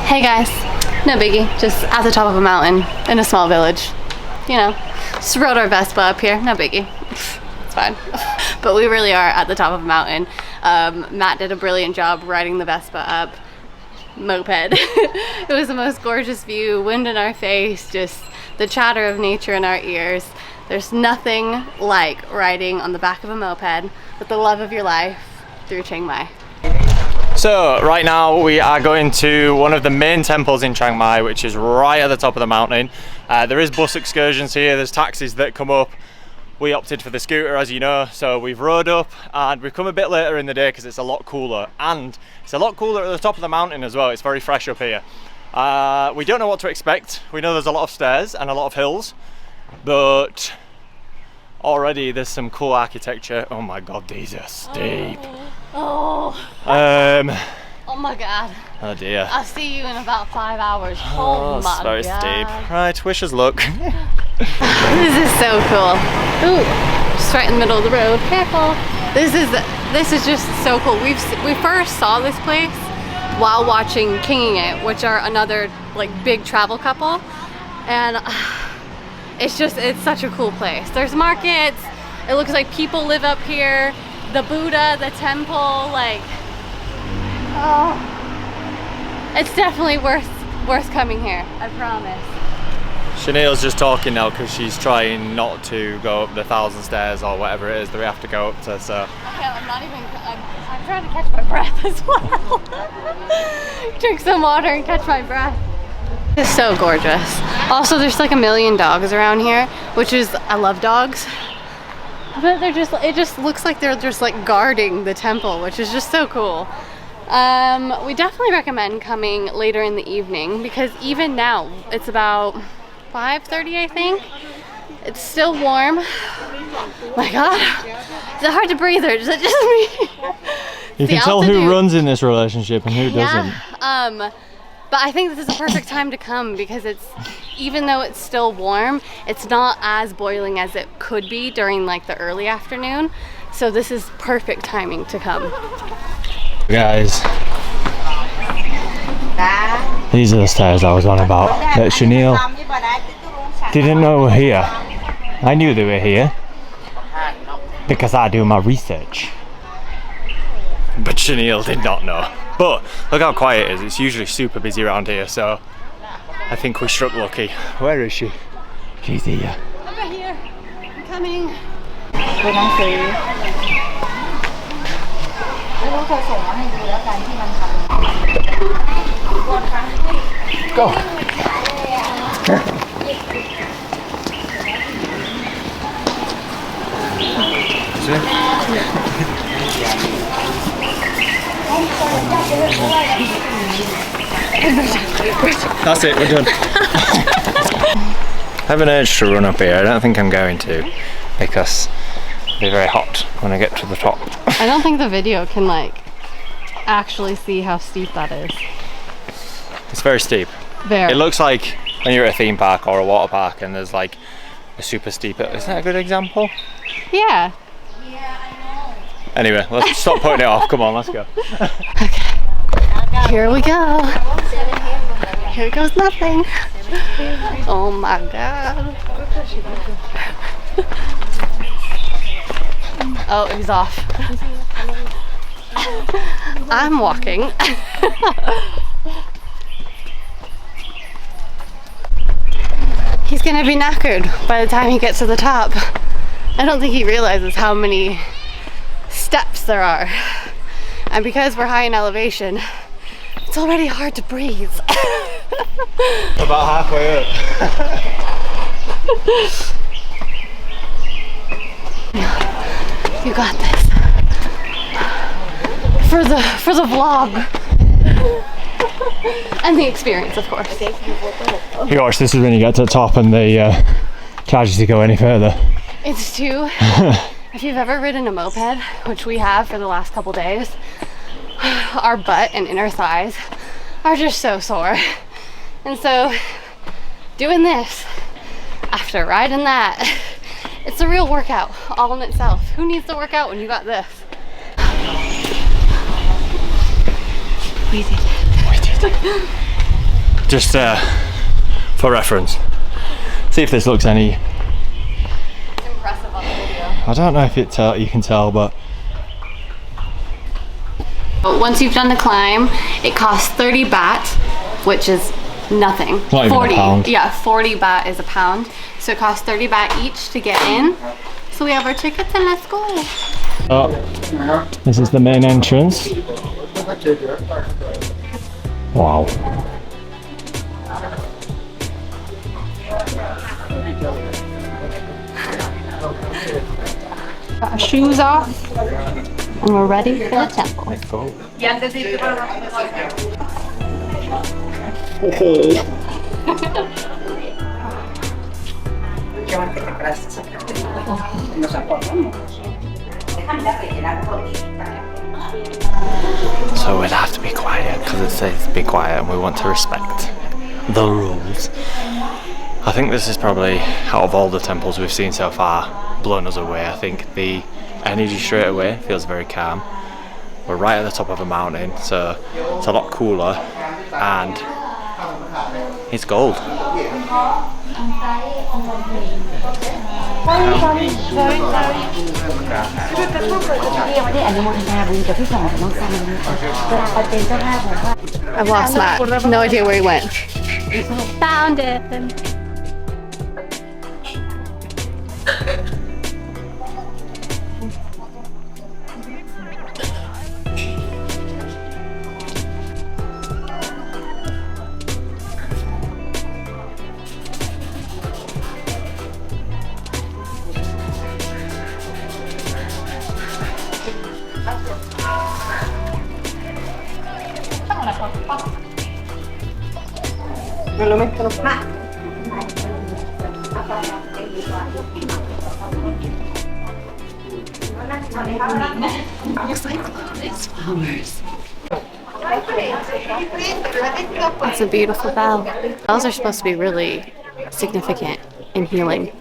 Hey guys, no biggie, just at the top of a mountain in a small village. You know, just rode our Vespa up here, no biggie. It's fine. But we really are at the top of a mountain. Matt did a brilliant job riding the Vespa up. Moped. It was the most gorgeous view, wind in our face, just the chatter of nature in our ears. There's nothing like riding on the back of a moped with the love of your life through Chiang Mai. So right now we are going to one of the main temples in Chiang Mai, which is right at the top of the mountain. There is bus excursions here, there's taxis that come up. We opted for the scooter, as you know, so we've rode up and we've come a bit later in the day because it's a lot cooler, and it's a lot cooler at the top of the mountain as well. It's very fresh up here. We don't know what to expect. We know there's a lot of stairs and a lot of hills, but already there's some cool architecture. Oh my god, these are steep. Oh my god. Oh dear. I'll see you in about 5 hours. Oh my god. It's very steep. Right, wish us luck. This is so cool. Ooh, just right in the middle of the road. Careful. This is just so cool. We first saw this place while watching Kinging It, which are another like big travel couple, and it's such a cool place. There's markets. It looks like people live up here. The Buddha, the temple, like, oh, it's definitely worth coming here. I promise. Chanel's just talking now because she's trying not to go up the 1,000 stairs or whatever it is that we have to go up to, so. Okay, I'm trying to catch my breath as well. Drink some water and catch my breath. It's so gorgeous. Also, there's like a million dogs around here, which is, I love dogs. But it just looks like they're just like guarding the temple, which is just so cool. We definitely recommend coming later in the evening because even now, it's about 5:30, I think. It's still warm. My god, is it hard to breathe, or is it just me? You can tell who runs in this relationship and who doesn't. But I think this is a perfect time to come because even though it's still warm, it's not as boiling as it could be during like the early afternoon. So this is perfect timing to come. Guys, these are the stairs I was on about that Chanel didn't know were here. I knew they were here because I do my research. But Chanel did not know. But look how quiet it is. It's usually super busy around here, so I think we struck lucky. Where is she? She's here. Over here. I'm coming. Go. That's it, we're done. I have an urge to run up here. I don't think I'm going to because it'll be very hot when I get to the top. I don't think the video can like actually see how steep that is. It's very steep. Very. It looks like when you're at a theme park or a water park and there's like a super steep. Isn't that a good example? Yeah. Anyway, let's stop putting it off. Come on, let's go. Okay. Here we go. Here goes nothing. Oh my god. Oh, he's off. I'm walking. He's gonna be knackered by the time he gets to the top. I don't think he realizes how many steps there are. And because we're high in elevation, it's already hard to breathe. About halfway up. You got this. For the vlog. And the experience, of course. Hey gosh, this is when you get to the top and they charge you to go any further. It's too. If you've ever ridden a moped, which we have for the last couple days, our butt and inner thighs are just so sore. And so doing this after riding that, it's a real workout all in itself. Who needs to work out when you got this? We did it. just for reference. See if this looks any. It's impressive on the video. I don't know if you can tell, but Once you've done the climb, it costs 30 baht, which is nothing. Not even a pound. Yeah, 40 baht is a pound. So it costs 30 baht each to get in. So we have our tickets and let's go. oh, this is the main entrance. Wow. Got our shoes off and we're ready for the temple. Let's go. So we'll have to be quiet because it says be quiet and we want to respect the rules. I think this is probably, out of all the temples we've seen so far, blown us away. I think the energy straight away feels very calm. We're right at the top of a mountain, so it's a lot cooler and it's gold. I've lost Matt. No idea where he went. Found it. Looks like lotus flowers. It's a beautiful bell. Bells are supposed to be really significant in healing.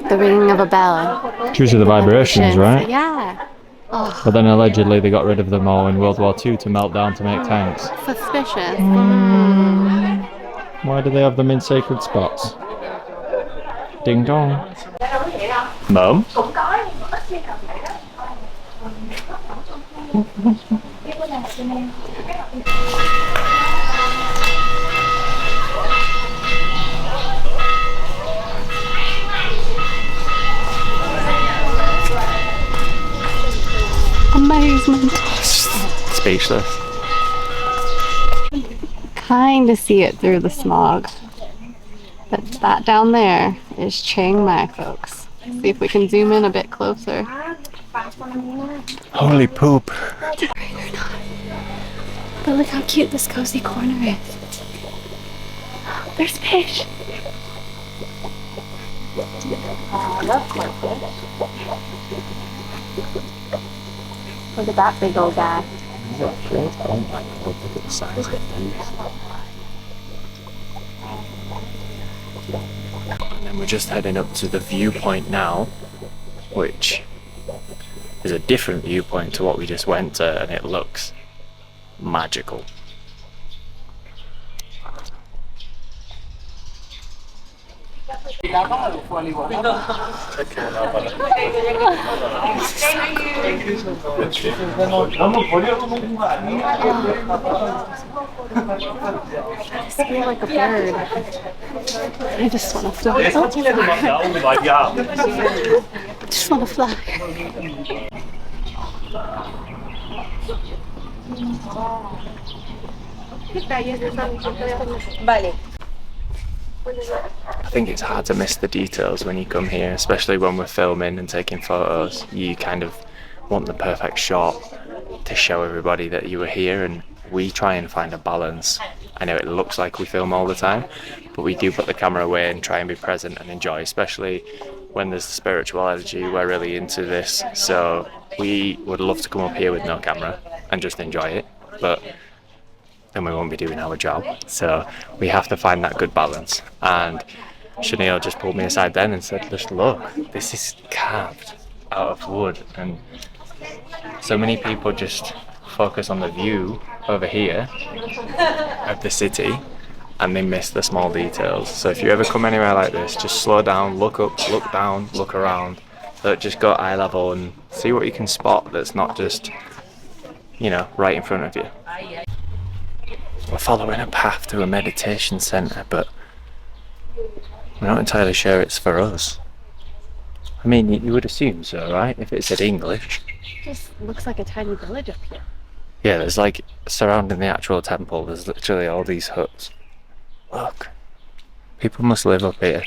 The ringing of a bell. Due to the vibrations, right? Yeah. Oh, But then allegedly they got rid of them all in World War II to melt down to make tanks. suspicious. Why do they have them in sacred spots? Ding dong. Mum? Amazement. Speechless. Kind of see it through the smog. But that down there is Chiang Mai, folks. See if we can zoom in a bit closer. Holy poop. But look how cute this cozy corner is. There's fish. Look at that big old guy. Oh my god, look at the size of these. And then we're just heading up to the viewpoint now, which is a different viewpoint to what we just went to, and it looks magical. I just feel like a bird. I just want to fly. I just want to fly. I think it's hard to miss the details when you come here, especially when we're filming and taking photos. You kind of want the perfect shot to show everybody that you were here, and we try and find a balance. I know it looks like we film all the time, but we do put the camera away and try and be present and enjoy, especially when there's the spiritual energy. We're really into this, so we would love to come up here with no camera and just enjoy it, but then we won't be doing our job. So we have to find that good balance. And Chanel just pulled me aside then and said, just look, this is carved out of wood. And so many people just focus on the view over here of the city, and they miss the small details. So if you ever come anywhere like this, just slow down, look up, look down, look around. So just go eye level and see what you can spot that's not just, you know, right in front of you. We're following a path to a meditation centre, but we're not entirely sure it's for us. I mean, you would assume so, right? If it said English. It just looks like a tiny village up here. Yeah, there's like, surrounding the actual temple, there's literally all these huts. Look. People must live up here.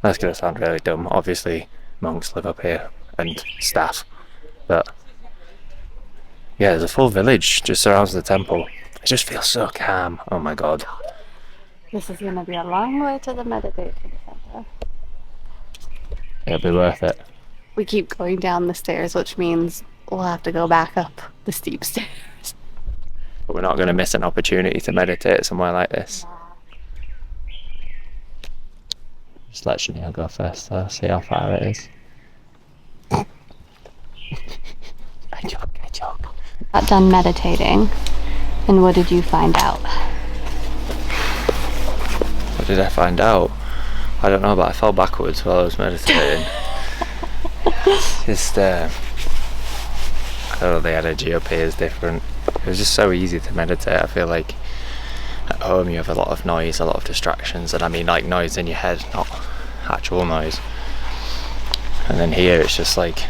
That's going to sound really dumb. Obviously, monks live up here, and staff. But, yeah, there's a full village just surrounds the temple. It just feels so calm. Oh my god. This is going to be a long way to the meditation center. It'll be worth it. We keep going down the stairs, which means we'll have to go back up the steep stairs. But we're not going to miss an opportunity to meditate somewhere like this. Just let Chanel go first, so see how far it is. I joke. Got done meditating, and what did you find out? What did I find out? I don't know, but I fell backwards while I was meditating. Just, I don't know, the energy up here is different. It was just so easy to meditate. I feel like at home you have a lot of noise, a lot of distractions, and I mean like noise in your head, not actual noise. And then here it's just like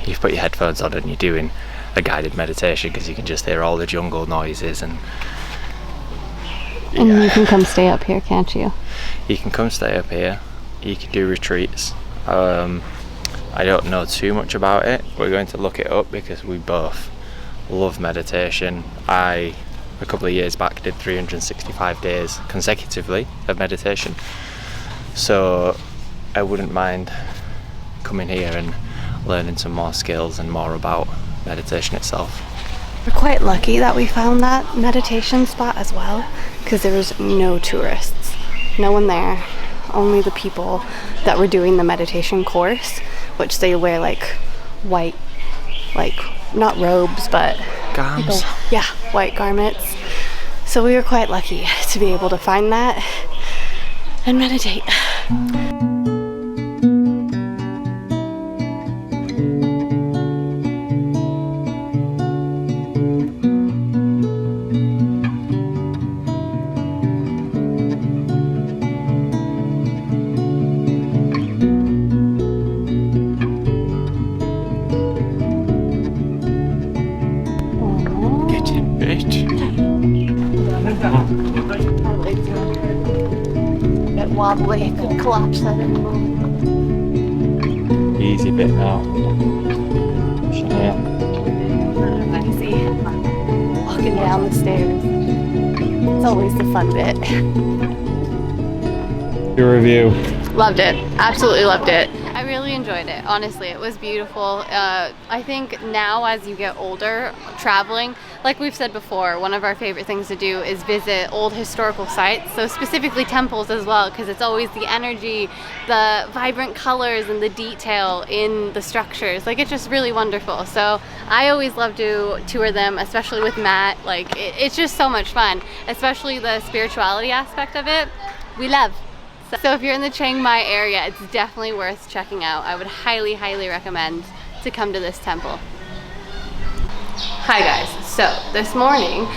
you've put your headphones on and you're doing a guided meditation because you can just hear all the jungle noises and you can come stay up here, can't you? You can come stay up here. You can do retreats. I don't know too much about it. We're going to look it up because we both love meditation. A couple of years back, did 365 days consecutively of meditation. So I wouldn't mind coming here and learning some more skills and more about meditation itself. We're quite lucky that we found that meditation spot as well, because there was no tourists. No one there, only the people that were doing the meditation course, which they wear like white, like not robes, but Gams. Yeah, white garments. So we were quite lucky to be able to find that and meditate. Wobbly, could collapse that in a moment. Easy bit now. Yeah. Easy. Walking down the stairs. It's always the fun bit. Your review. Loved it. Absolutely loved it. I really enjoyed it. Honestly, it was beautiful. I think now as you get older, traveling, like we've said before, one of our favorite things to do is visit old historical sites, so specifically temples as well, because it's always the energy, the vibrant colors, and the detail in the structures. Like, it's just really wonderful. So I always love to tour them, especially with Matt. Like, it's just so much fun, especially the spirituality aspect of it. We love. So if you're in the Chiang Mai area, it's definitely worth checking out. I would highly, highly recommend to come to this temple. Hi guys, so this morning,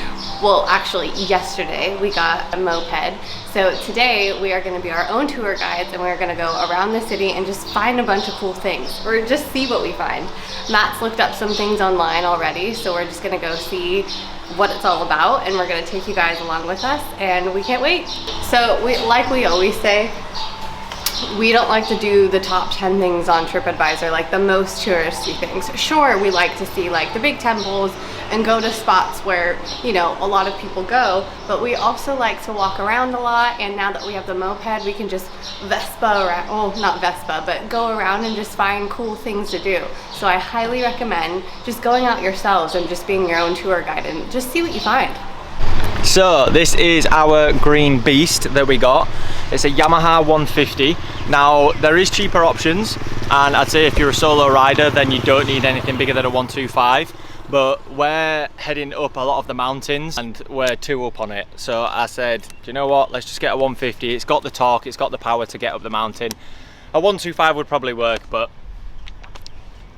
well actually yesterday, we got a moped. So today we are going to be our own tour guides and we're going to go around the city and just find a bunch of cool things, or just see what we find. Matt's looked up some things online already, so we're just going to go see what it's all about, and we're going to take you guys along with us, and we can't wait. So like we always say, we don't like to do the top 10 things on TripAdvisor, like the most touristy things. Sure, we like to see like the big temples and go to spots where, you know, a lot of people go, but we also like to walk around a lot, and now that we have the moped, we can just Vespa around, well, not Vespa, but go around and just find cool things to do. So I highly recommend just going out yourselves and just being your own tour guide and just see what you find. So this is our green beast that we got. It's a Yamaha 150. Now there is cheaper options, and I'd say if you're a solo rider then you don't need anything bigger than a 125. but we're heading up a lot of the mountains and we're 2 up on it. So I said, do you know what, let's just get a 150. It's got the torque, it's got the power to get up the mountain. A 125 would probably work, but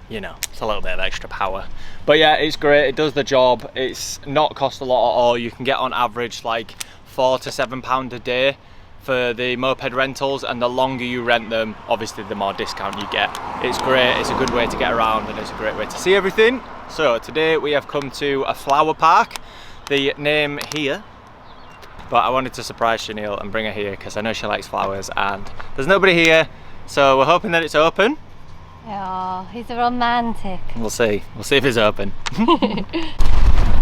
you know, it's a little bit of extra power. But yeah, it's great, it does the job. It's not cost a lot at all. You can get on average like £4 to £7 a day for the moped rentals, and the longer you rent them, obviously the more discount you get. It's great, it's a good way to get around and it's a great way to see everything. So today we have come to a flower park, the name here, but I wanted to surprise Chanel and bring her here because I know she likes flowers and there's nobody here, so we're hoping that it's open. Oh, he's a romantic. We'll see if it's open. Do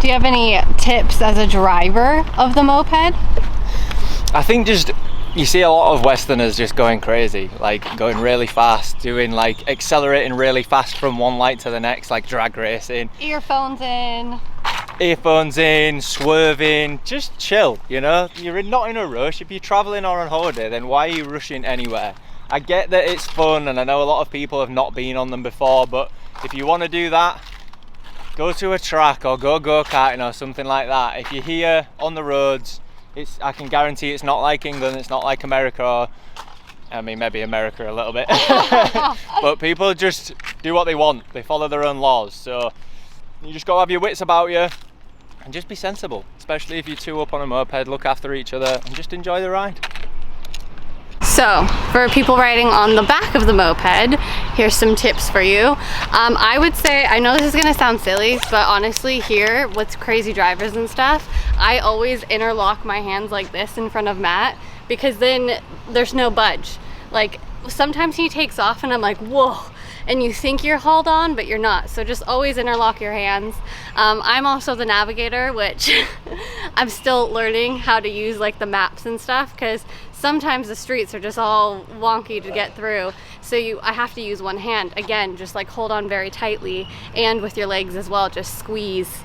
you have any tips as a driver of the moped? I think just, you see a lot of Westerners just going crazy, like going really fast, doing like accelerating really fast from one light to the next, like drag racing. Earphones in, swerving, just chill, you know? You're not in a rush. If you're traveling or on holiday, then why are you rushing anywhere? I get that it's fun and I know a lot of people have not been on them before, but if you want to do that, go to a track or go-karting or something like that. If you're here on the roads, I can guarantee it's not like England, it's not like America, or, I mean maybe America a little bit, but people just do what they want, they follow their own laws, so you just got to have your wits about you and just be sensible, especially if you're 2 up on a moped. Look after each other and just enjoy the ride. So, for people riding on the back of the moped, here's some tips for you. I would say, I know this is gonna sound silly, but honestly here, with crazy drivers and stuff, I always interlock my hands like this in front of Matt, because then there's no budge. Like, sometimes he takes off and I'm like, whoa, and you think you're hauled on, but you're not. So just always interlock your hands. I'm also the navigator, which I'm still learning how to use like the maps and stuff, because sometimes the streets are just all wonky to get through. So I have to use one hand. Again, just like hold on very tightly, and with your legs as well, just squeeze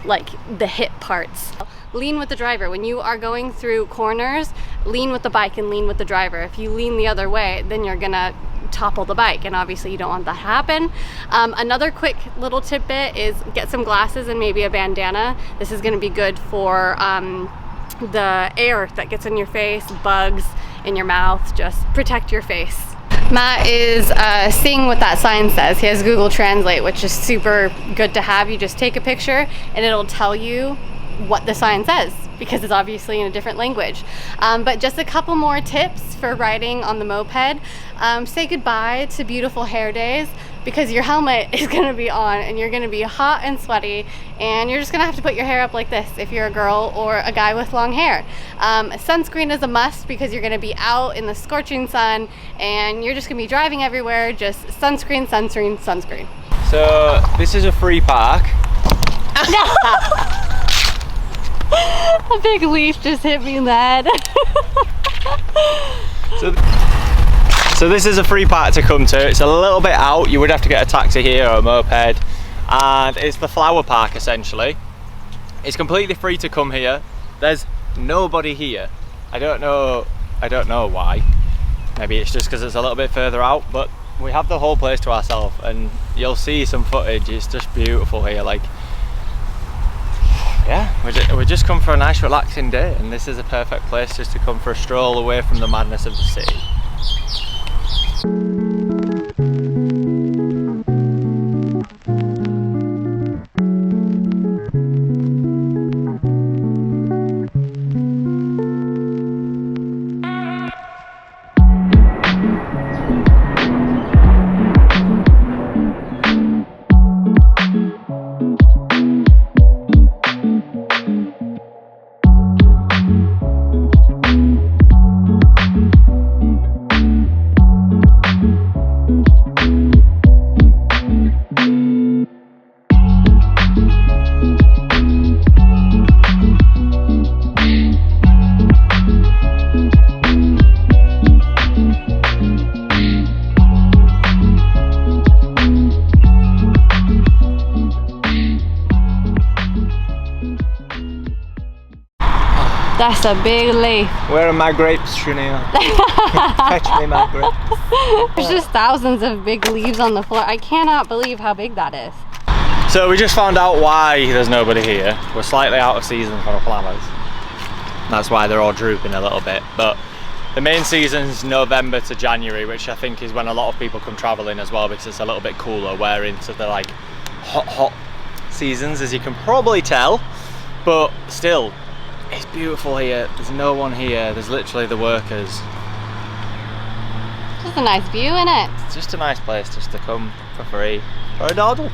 like the hip parts. Lean with the driver. When you are going through corners, lean with the bike and lean with the driver. If you lean the other way, then you're gonna topple the bike, and obviously you don't want that to happen. Another quick little tidbit is get some glasses and maybe a bandana. This is gonna be good for the air that gets in your face, bugs in your mouth, just protect your face. Matt is seeing what that sign says. He has Google Translate, which is super good to have. You just take a picture and it'll tell you what the sign says, because it's obviously in a different language. But just a couple more tips for riding on the moped. Say goodbye to beautiful hair days, because your helmet is gonna be on and you're gonna be hot and sweaty, and you're just gonna have to put your hair up like this if you're a girl or a guy with long hair. Sunscreen is a must, because you're gonna be out in the scorching sun and you're just gonna be driving everywhere. Just sunscreen, sunscreen, sunscreen. So this is a free park. A big leaf just hit me in the head. So this is a free park to come to. It's a little bit out. You would have to get a taxi here or a moped, and it's the flower park essentially. It's completely free to come here. There's nobody here. I don't know why. Maybe it's just because it's a little bit further out, but we have the whole place to ourselves, and you'll see some footage. It's just beautiful here. Like, yeah, we just come for a nice relaxing day, and this is a perfect place just to come for a stroll away from the madness of the city. That's a big leaf. Where are my grapes, Chanel? Fetch me my grapes. There's just thousands of big leaves on the floor. I cannot believe how big that is. So we just found out why there's nobody here. We're slightly out of season for the flowers. That's why they're all drooping a little bit. But the main season's November to January, which I think is when a lot of people come traveling as well, because it's a little bit cooler. We're into the like hot seasons, as you can probably tell. But still, it's beautiful here. There's no one here. There's literally the workers. Just a nice view, innit? It's just a nice place just to come for free for a dawdle.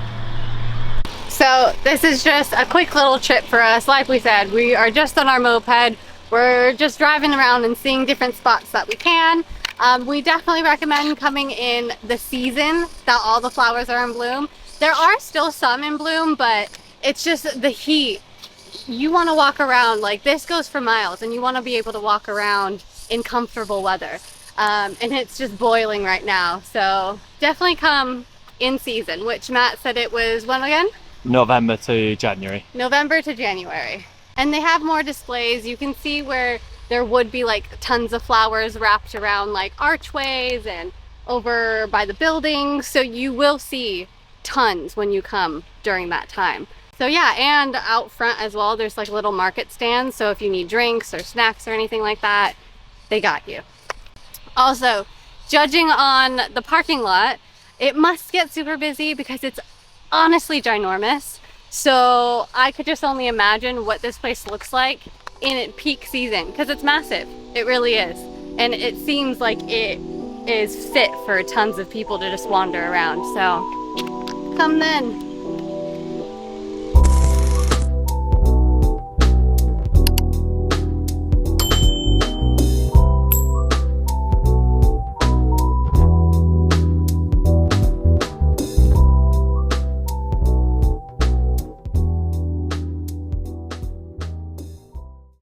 So this is just a quick little trip for us. Like we said, we are just on our moped. We're just driving around and seeing different spots that we can. We definitely recommend coming in the season that all the flowers are in bloom. There are still some in bloom, but it's just the heat. You want to walk around, like this goes for miles, and you want to be able to walk around in comfortable weather. And it's just boiling right now. So definitely come in season, which Matt said it was when again? November to January. November to January. And they have more displays. You can see where there would be like tons of flowers wrapped around like archways and over by the buildings. So you will see tons when you come during that time. So yeah, and out front as well, there's like little market stands. So if you need drinks or snacks or anything like that, they got you. Also, judging on the parking lot, it must get super busy because it's honestly ginormous. So I could just only imagine what this place looks like in peak season, because it's massive. It really is. And it seems like it is fit for tons of people to just wander around. So come then.